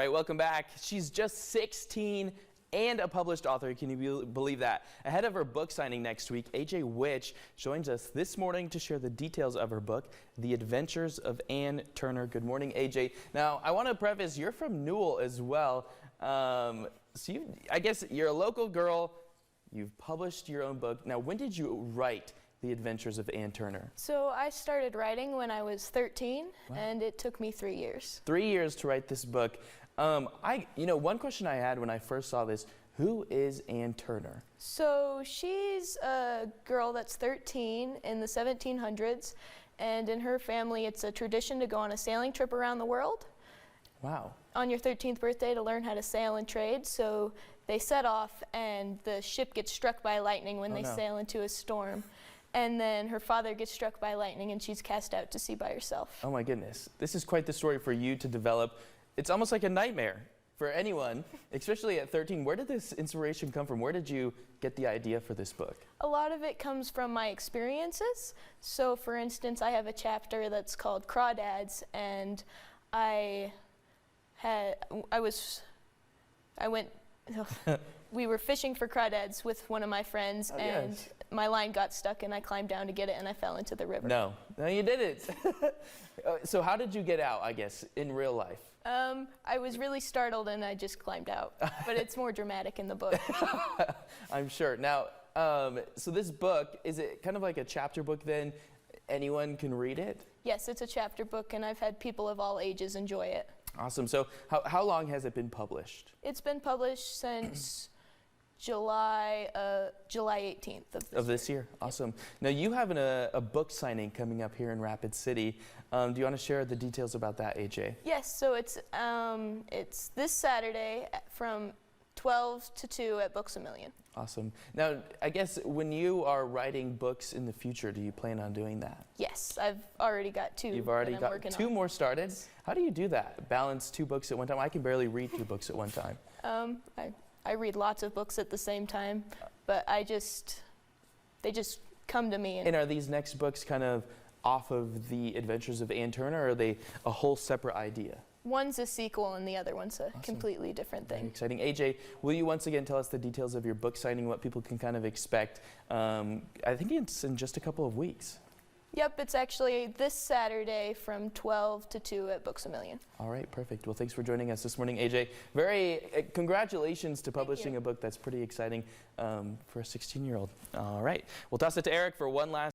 right, welcome back. She's just 16 and a published author. Can you believe that? Ahead of her book signing next week, AJ Wich joins us this morning to share the details of her book, The Adventures of Ann Turner. Good morning, AJ. Now, I want to preface, you're from Newell as well. I guess you're a local girl. You've published your own book. Now, when did you write The Adventures of Ann Turner? So I started writing when I was 13, wow. And it took me 3 years. 3 years to write this book. One question I had when I first saw this, who is Ann Turner? So she's a girl that's 13 in the 1700s, and in her family it's a tradition to go on a sailing trip around the world. Wow. On your 13th birthday to learn how to sail and trade, so they set off and the ship gets struck by lightning when they sail into a storm. And then her father gets struck by lightning and she's cast out to sea by herself. Oh my goodness. This is quite the story for you to develop. It's almost like a nightmare for anyone, especially at 13. Where did this inspiration come from? Where did you get the idea for this book? A lot of it comes from my experiences. So for instance, I have a chapter that's called Crawdads, and we were fishing for crawdads with one of my friends, and my line got stuck and I climbed down to get it and I fell into the river. No, you didn't. So how did you get out, I guess, in real life? I was really startled and I just climbed out, but it's more dramatic in the book. I'm sure. Now, so this book, is it kind of like a chapter book then? Anyone can read it? Yes, it's a chapter book, and I've had people of all ages enjoy it. Awesome. So how long has it been published? It's been published since July 18th of this year. Awesome. Yep. Now you have a book signing coming up here in Rapid City. Do you want to share the details about that, AJ? Yes. So it's this Saturday from 12 to 2 at Books A Million. Awesome. Now, I guess when you are writing books in the future, do you plan on doing that? Yes, I've already got 2. You've already got 2 more started. How do you do that? Balance 2 books at one time? I can barely read 2 books at one time. I read lots of books at the same time, but they just come to me. And are these next books kind of off of The Adventures of Ann Turner, or are they a whole separate idea? One's a sequel and the other one's a completely different thing. Very exciting. AJ, will you once again tell us the details of your book signing, what people can kind of expect? I think it's in just a couple of weeks. Yep, it's actually this Saturday from 12 to 2 at Books A Million. All right, perfect. Well, thanks for joining us this morning, AJ. Congratulations to publishing a book that's pretty exciting for a 16-year-old. All right, we'll toss it to Eric for one last